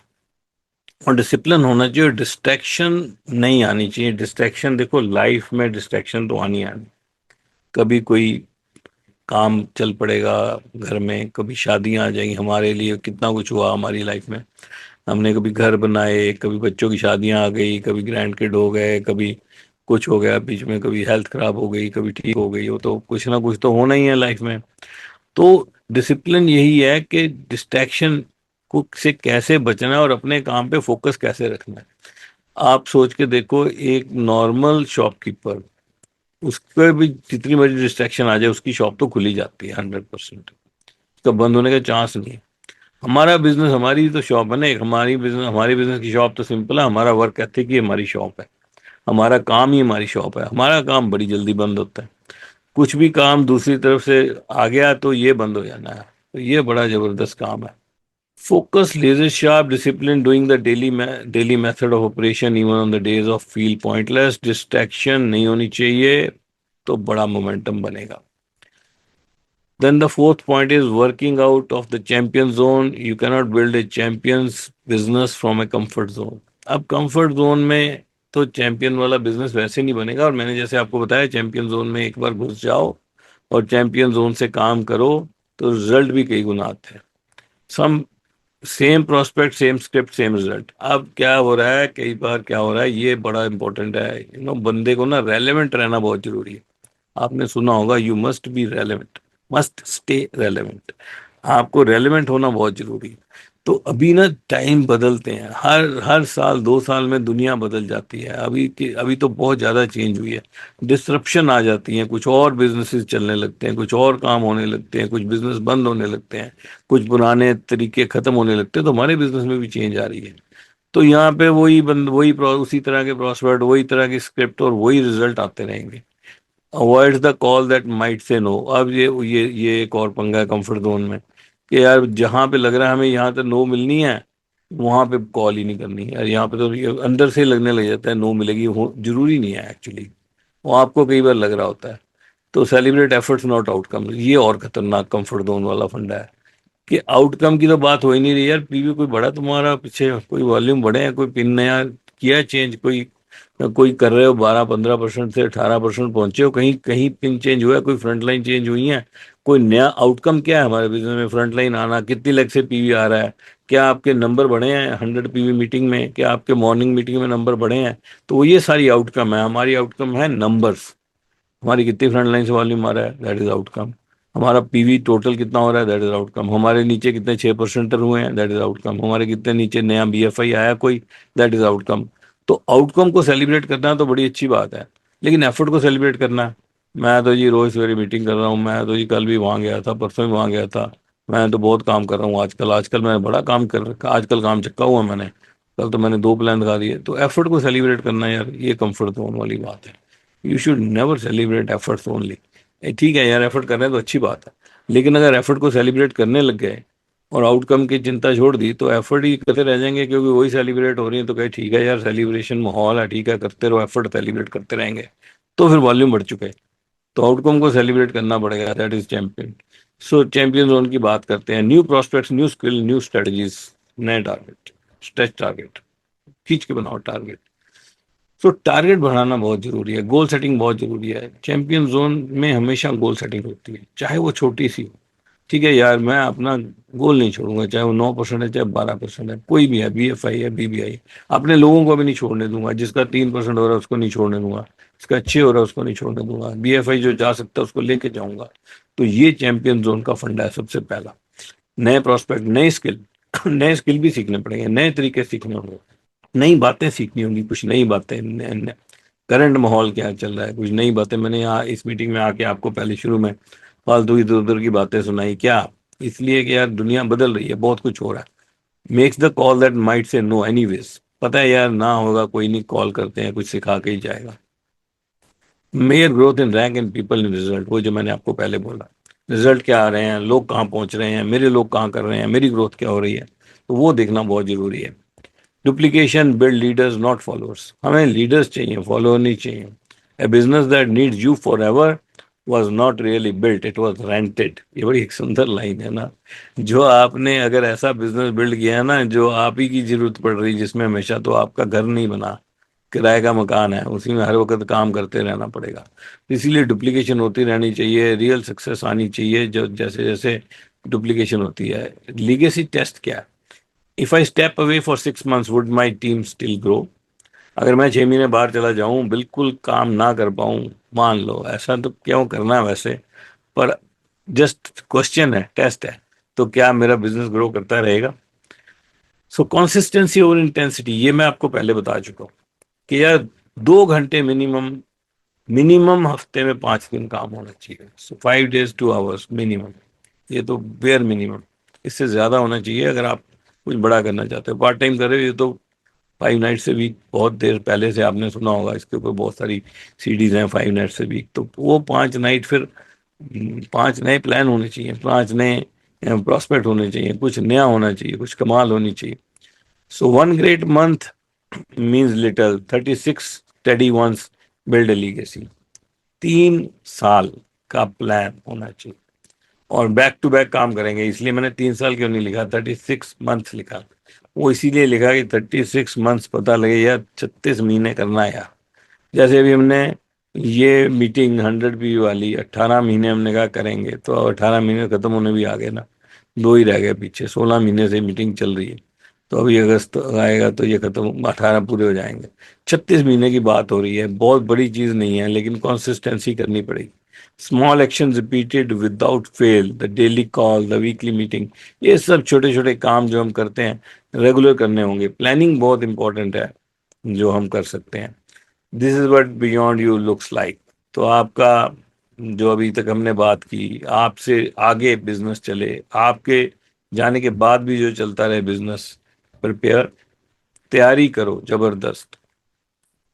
और डिसिप्लिन होना चाहिए, डिस्ट्रैक्शन नहीं आनी चाहिए। डिस्ट्रैक्शन देखो, लाइफ में डिस्ट्रैक्शन तो आनी आनी, कभी कोई काम चल पड़ेगा घर में, कभी शादियां आ जाएंगी, हमारे लिए कितना कुछ हुआ हमारी लाइफ में, हमने कभी घर बनाए, कभी बच्चों की शादियां आ गई, कभी ग्रैंड किड हो गए, कभी कुछ हो गया बीच में, कभी हेल्थ खराब हो गई, कभी ठीक हो गई, वो तो कुछ ना कुछ तो होना ही है लाइफ में। तो डिसिप्लिन यही है कि डिस्ट्रैक्शन को से कैसे बचना है और अपने काम पे फोकस कैसे रखना है। आप सोच के देखो, एक नॉर्मल शॉपकीपर, उसके भी जितनी बड़ी डिस्ट्रैक्शन आ जाए उसकी शॉप तो खुली जाती है 100%, उसका बंद होने का चांस नहीं है। हमारा बिजनेस, हमारी तो शॉप है ना एक, हमारी बिजनेस की शॉप तो सिंपल है, हमारा वर्क एथिक ही हमारी शॉप है, हमारा काम ही हमारी शॉप है, हमारा काम बड़ी जल्दी बंद होता है। कुछ भी काम दूसरी तरफ से आ गया तो ये बंद हो जाना है, तो ये बड़ा जबरदस्त काम है। Focus, laser sharp, discipline, doing the daily method of operation even on the days off feel pointless, distraction नहीं होनी चाहिए, तो बड़ा मोमेंटम बनेगा। Then the fourth point is working out of the champion zone. You cannot build a champion's business from a comfort zone. अब comfort zone में तो champion वाला बिजनेस वैसे नहीं बनेगा, और मैंने जैसे आपको बताया, चैंपियन जोन में एक बार घुस जाओ और चैंपियन जोन से काम करो तो रिजल्ट भी कई गुना आते हैं। Some same prospect, same script, same result. अब क्या हो रहा है, कई बार क्या हो रहा है, ये बड़ा इंपॉर्टेंट है, बंदे को ना रेलेवेंट रहना बहुत जरूरी है। आपने सुना होगा, you must be relevant, must stay relevant. आपको रेलेवेंट होना बहुत जरूरी है। तो अभी ना टाइम बदलते हैं, हर हर साल 2 साल में दुनिया बदल जाती है। अभी तो बहुत ज्यादा चेंज हुई है, डिस्रप्शन आ जाती है, कुछ और बिजनेसेस चलने लगते हैं, कुछ और काम होने लगते हैं, कुछ बिजनेस बंद होने लगते हैं, कुछ पुराने तरीके खत्म होने लगते हैं, तो हमारे बिजनेस में भी चेंज आ रही है। तो यहाँ पे उसी तरह के प्रॉस्पेक्ट, वही तरह की स्क्रिप्ट और वही रिजल्ट आते रहेंगे। Avoid the call that might say no. अब ये एक और पंगा है कंफर्ट जोन में, कि यार जहां पे लग रहा है हमें यहाँ तो नो मिलनी है, वहां पे कॉल ही नहीं करनी है यार। यहाँ पे तो ये अंदर से ही लगने लग जाता है नो मिलेगी, जरूरी नहीं है एक्चुअली, वो आपको कई बार लग रहा होता है। तो सेलिब्रेट एफर्ट्स नॉट आउटकम, ये और खतरनाक कंफर्ट जोन वाला फंडा है, कि आउटकम की तो बात हो ही नहीं रही यार। पीवी कोई बड़ा तुम्हारा पीछे, कोई वॉल्यूम बढ़े हैं, कोई पिन नया किया है चेंज, कोई कोई कर रहे हो 12-15% से 18% पहुंचे हो, कहीं कहीं पिन चेंज हुआ है, कोई फ्रंट लाइन चेंज हुई है, कोई नया आउटकम क्या है हमारे बिजनेस में? फ्रंट लाइन आना, कितनी लेग से पीवी आ रहा है, क्या आपके नंबर बढ़े हैं 100 पीवी मीटिंग में, क्या आपके मॉर्निंग मीटिंग में नंबर बढ़े हैं? तो ये सारी आउटकम है, हमारी आउटकम है नंबर्स। हमारी कितनी फ्रंट लाइन से वॉल्यूम आ रहा है, दैट इज आउटकम। हमारा पीवी टोटल कितना हो रहा है, दैट इज आउटकम। हमारे नीचे कितने 6% हुए हैं, दैट इज आउटकम। हमारे कितने नीचे नया बीएफआई आया कोई, दैट इज आउटकम। तो आउटकम को सेलिब्रेट करना तो बड़ी अच्छी बात है, लेकिन एफर्ट को सेलिब्रेट करना है। मैं तो जी रोज सवेरे मीटिंग कर रहा हूँ, मैं तो जी कल भी वहां गया था, परसों भी वहां गया था, मैं तो बहुत काम कर रहा हूँ आजकल, आजकल मैंने बड़ा काम कर रखा, आजकल काम चक्का हुआ मैंने, कल तो मैंने 2 प्लान दिखा दिए। तो एफर्ट को सेलिब्रेट करना यार, ये कंफर्ट जोन वाली बात है। You should never celebrate efforts only. ठीक है यार, एफर्ट कर रहे हैं तो अच्छी बात है, लेकिन अगर एफर्ट को सेलिब्रेट करने लग गए और आउटकम की चिंता छोड़ दी तो एफर्ट ही करते रह जाएंगे, क्योंकि वही सेलिब्रेट हो रही है। तो कहे ठीक है यार, सेलिब्रेशन माहौल है, ठीक है करते रहो, एफर्ट सेलिब्रेट करते रहेंगे, तो फिर वॉल्यूम बढ़ चुके हैं। तो आउटकम को सेलिब्रेट करना पड़ेगा, that is champion. So champion zone की बात करते हैं, new prospects, new skill, new strategies, नए टारगेट, स्ट्रेच टारगेट, खींच के बनाओ टारगेट। तो टारगेट बढ़ाना बहुत जरूरी है, गोल सेटिंग बहुत जरूरी है। चैंपियन जोन में हमेशा गोल सेटिंग होती है, चाहे वो छोटी सी हो। ठीक है यार, मैं अपना गोल नहीं छोड़ूंगा, चाहे वो 9% है, चाहे 12% है, कोई भी है, बीएफआई है, बीबीआई। अपने लोगों को भी नहीं छोड़ने दूंगा, जिसका 3% हो रहा है उसको नहीं छोड़ने दूंगा, जिसका 6 हो रहा है उसको नहीं छोड़ने दूंगा, बीएफआई जो जा सकता है उसको लेके जाऊंगा। तो ये चैंपियन जोन का फंडा है सबसे पहला। नए प्रोस्पेक्ट, नए स्किल नए स्किल भी सीखने पड़ेंगे, नए तरीके सीखने होंगे, नई बातें सीखनी होंगी, कुछ नई बातें। करंट माहौल क्या चल रहा है, कुछ नई बातें। मैंने यहाँ इस मीटिंग में आके आपको पहले शुरू में फालतू इधर उधर की बातें सुनाई क्या, इसलिए कि यार दुनिया बदल रही है, बहुत कुछ हो रहा है। Makes the call that might say know anyways. पता है यार, ना होगा कोई नहीं, कॉल करते हैं, कुछ सिखा के ही जाएगा। Mayor growth in rank and people in result, वो जो मैंने आपको पहले बोला, रिजल्ट क्या आ रहे हैं, लोग कहाँ पहुंच रहे हैं, मेरे लोग कहाँ कर रहे हैं, मेरी ग्रोथ क्या हो रही है, तो वो देखना बहुत जरूरी है। Duplication build leaders not followers, हमें लीडर्स चाहिए, फॉलोअर नहीं चाहिए। A business that needs you forever was not really built, it was rented. ये बड़ी एक सुंदर लाइन है ना। जो आपने अगर ऐसा बिजनेस बिल्ड किया है ना जो आप ही की जरूरत पड़ रही, जिसमें हमेशा तो आपका घर नहीं बना, किराए का मकान है, उसी में हर वक्त काम करते रहना पड़ेगा। इसीलिए डुप्लीकेशन होती रहनी चाहिए, रियल सक्सेस आनी चाहिए जो जैसे जैसे डुप्लीकेशन होती है। लीगेसी टेस्ट क्या है? If I step away for 6 months would my team still grow? अगर मैं 6 महीने बाहर चला जाऊं, बिल्कुल काम ना कर पाऊं, मान लो, ऐसा तो क्यों करना है वैसे, पर जस्ट क्वेश्चन है, टेस्ट है, तो क्या मेरा बिजनेस ग्रो करता रहेगा? सो कंसिस्टेंसी और इंटेंसिटी, ये मैं आपको पहले बता चुका हूँ कि यार 2 घंटे मिनिमम, मिनिमम हफ्ते में 5 दिन काम होना चाहिए। सो 5 days 2 hours मिनिमम, ये तो बेयर मिनिमम। इससे ज्यादा होना चाहिए अगर आप कुछ बड़ा करना चाहते हो। पार्ट टाइम कर रहे हो ये तो 5 नाइट से वीक बहुत देर पहले से आपने सुना होगा, इसके ऊपर बहुत सारी सीडीज हैं, 5 नाइट से वीक, तो वो 5 नाइट फिर 5 नए प्लान होने चाहिए, 5 नए प्रॉस्पेक्ट होने चाहिए, कुछ नया होना चाहिए, कुछ कमाल होनी चाहिए। सो 1 great month means little, 36 steady ones build a legacy। 3 साल का प्लान होना चाहिए और बैक टू बैक काम करेंगे। इसलिए मैंने 3 साल क्यों नहीं लिखा, 36 months लिखा। वो इसीलिए लिखा कि 36 months पता लगे यार 36 महीने करना है यार। जैसे अभी हमने ये मीटिंग 100 पी वाली 18 महीने हमने कहा करेंगे, तो 18 महीने खत्म होने भी आ गए ना, 2 ही रह गए पीछे। 16 महीने से मीटिंग चल रही है, तो अभी अगस्त आएगा तो ये खत्म, 18 पूरे हो जाएंगे। 36 महीने की बात हो रही है, बहुत बड़ी चीज नहीं है, लेकिन कंसिस्टेंसी करनी पड़ेगी। Small action repeated without fail, the daily call, the weekly meeting, ये सब छोटे छोटे काम जो हम करते हैं रेगुलर करने होंगे। प्लानिंग बहुत इंपॉर्टेंट है जो हम कर सकते हैं। This is what beyond you looks like. तो आपका जो अभी तक हमने बात की, आपसे आगे बिजनेस चले, आपके जाने के बाद भी जो चलता रहे बिजनेस, प्रिपेयर, तैयारी करो जबरदस्त,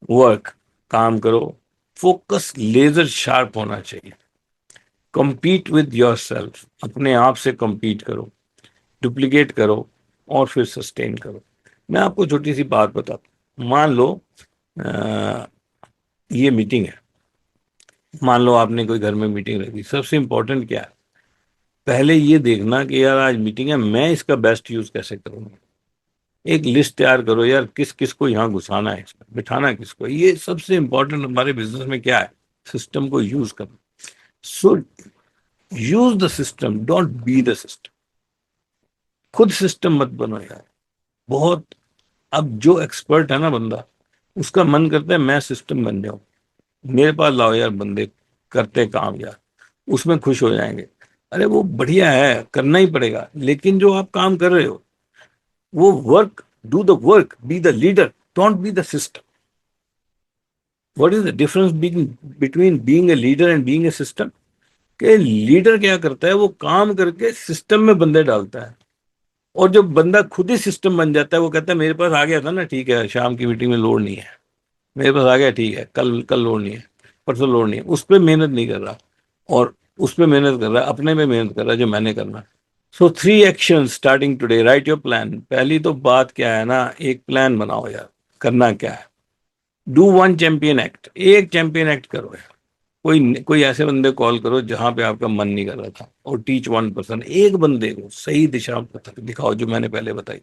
वर्क, काम करो, फोकस लेजर शार्प होना चाहिए। compete विद योर सेल्फ, अपने आप से compete करो, डुप्लीकेट करो और फिर सस्टेन करो। मैं आपको छोटी सी बात बताता हूँ। मान लो अ, ये मीटिंग है, मान लो आपने कोई घर में मीटिंग रखी, सबसे इंपॉर्टेंट क्या है? पहले ये देखना कि यार आज मीटिंग है, मैं इसका बेस्ट यूज कैसे करूंगा। एक लिस्ट तैयार करो यार, किस किस को यहाँ घुसाना है, इसमें बिठाना है किसको। ये सबसे इंपॉर्टेंट हमारे बिजनेस में क्या है, सिस्टम को यूज करना। So use the system, don't be the system. खुद सिस्टम मत बनो यार। बहुत, अब जो एक्सपर्ट है ना बंदा, उसका मन करता है मैं सिस्टम बन जाऊं, मेरे पास लाओ यार बंदे, करते काम यार, उसमें खुश हो जाएंगे। अरे वो बढ़िया है, करना ही पड़ेगा, लेकिन जो आप काम कर रहे हो वो work, do the work, be the leader, don't be the system. What is the difference between being a leader and being a system? कि लीडर क्या करता है, वो काम करके सिस्टम में बंदे डालता है, और जब बंदा खुद ही सिस्टम बन जाता है वो कहता है मेरे पास आ गया था ना, ठीक है, शाम की मीटिंग में लोड नहीं है, मेरे पास आ गया, ठीक है, कल कल लोड नहीं है, परसों लोड नहीं है। उस पर मेहनत नहीं कर रहा, और उस पर मेहनत कर रहा है, अपने पे मेहनत कर रहा है जो मैंने करना है। सो 3 action starting today, right your plan. पहली तो बात क्या है ना, एक प्लान बनाओ यार, करना क्या है। डू वन चैंपियन एक्ट, एक चैंपियन एक्ट करो यार। कोई कोई ऐसे बंदे कॉल करो जहां पे आपका मन नहीं कर रहा था, और टीच 1 पर्सन, एक बंदे को सही दिशा दिखाओ जो मैंने पहले बताई,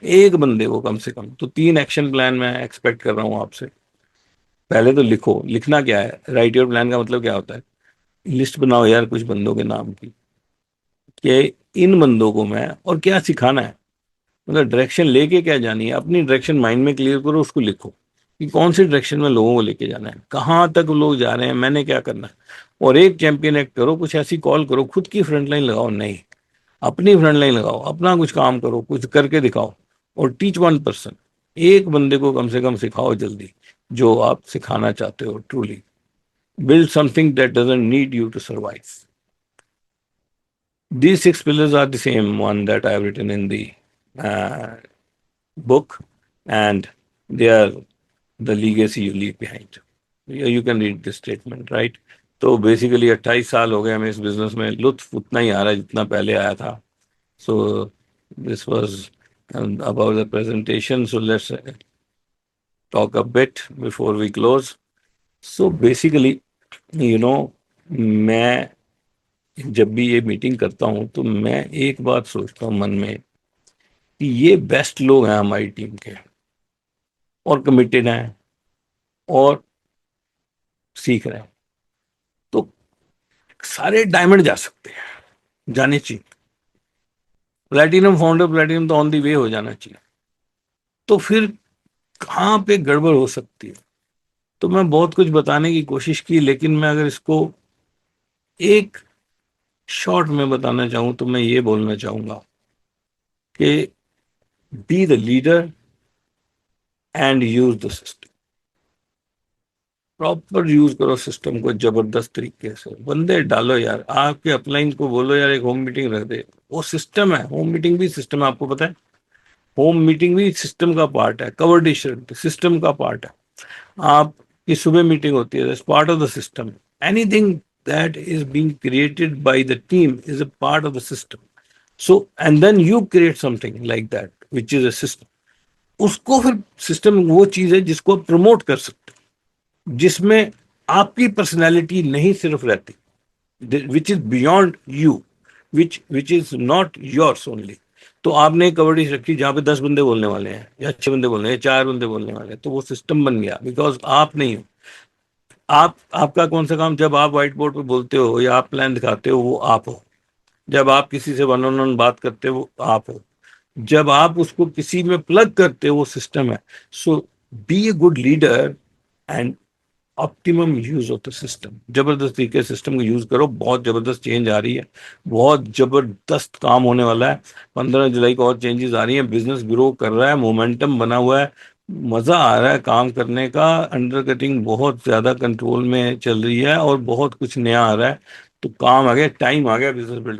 एक बंदे को कम से कम। तो 3 एक्शन प्लान मैं एक्सपेक्ट कर रहा हूँ आपसे। पहले तो लिखो, लिखना क्या है, राइट योर प्लान का मतलब क्या होता है? लिस्ट बनाओ यार कुछ बंदों के नाम की, कि इन बंदों को मैं और क्या सिखाना है, मतलब डायरेक्शन लेके क्या जानी है, अपनी डायरेक्शन माइंड में क्लियर करो, उसको लिखो कि कौन सी डायरेक्शन में लोगों को लेके जाना है, कहाँ तक लोग जा रहे हैं, मैंने क्या करना है। और एक चैंपियन एक्ट करो, कुछ ऐसी कॉल करो, खुद की फ्रंट लाइन लगाओ, नहीं, अपनी फ्रंट लाइन लगाओ, अपना कुछ काम करो, कुछ करके दिखाओ। और टीच 1 पर्सन, एक बंदे को कम से कम सिखाओ जल्दी, जो आप सिखाना चाहते हो truly. Build something that doesn't need you to survive. These 6 pillars are the same one that I have written in the uh, book, and they are the legacy you leave behind. You can read this statement, right? तो basically 28 साल हो गए हमें इस business में, लुत्फ उतना ही आ रहा है जितना पहले आया था। So this was about the presentation, so let's talk a bit before we close. So basically you know मैं जब भी ये मीटिंग करता हूँ तो मैं एक बात सोचता हूँ मन में कि ये बेस्ट लोग हैं हमारी टीम के, और कमिटेड हैं, और सीख रहे हैं। तो सारे डायमंड जा सकते हैं, जाने चाहिए। प्लेटिनम फाउंडर, प्लेटिनम तो ऑन दी वे हो जाना चाहिए। तो फिर कहाँ पे गड़बड़ हो सकती है? तो मैं बहुत कुछ बताने की कोशिश की, लेकिन मैं अगर इसको एक शॉर्ट में बताना चाहूँ तो मैं ये बोलना चाहूंगा कि be the leader and use the system. Proper use करो सिस्टम को, जबरदस्त तरीके से बंदे डालो यार। आपके अपलाइन को बोलो यार एक होम मीटिंग रख दे, वो सिस्टम है। होम मीटिंग भी सिस्टम है, आपको पता है। होम मीटिंग भी सिस्टम का पार्ट है, कवर डिशन सिस्टम का पार्ट है। आपकी सुबह मीटिंग होती है, part of the system. Anything that is being created by the team is a part of the system. So and then you create something like that which is a system। उसको फिर system वो चीज है जिसको promote कर सकते हो, जिसमें आपकी पर्सनैलिटी नहीं सिर्फ रहती, which is beyond you, which is not yours only. तो आपने एक कबड्डी रखी जहां पे 10 बंदे बोलने वाले हैं, या 6 बंदे बोलने हैं, या 4 बंदे बोलने वाले हैं, तो वो सिस्टम बन गया, बिकॉज आप नहीं हो। आप, आपका कौन सा काम, जब आप व्हाइट बोर्ड पे बोलते हो या आप प्लान दिखाते हो वो आप हो। जब आप किसी से वन ऑन वन बात करते हो वो आप हो। जब आप उसको किसी में प्लग करते हो वो सिस्टम है। So be a good leader and optimum use of the system. जबरदस्त तरीके से सिस्टम को यूज करो। बहुत जबरदस्त चेंज आ रही है, बहुत जबरदस्त काम होने वाला है। 15 जुलाई को और चेंजेस आ रही हैं, बिजनेस ग्रो कर रहा है, मोमेंटम बना हुआ है, मजा आ रहा है काम करने का। अंडर कटिंग बहुत ज्यादा कंट्रोल में चल रही है और बहुत कुछ नया आ रहा है। तो काम आ गया, टाइम आ गया बिजनेस बिल्ड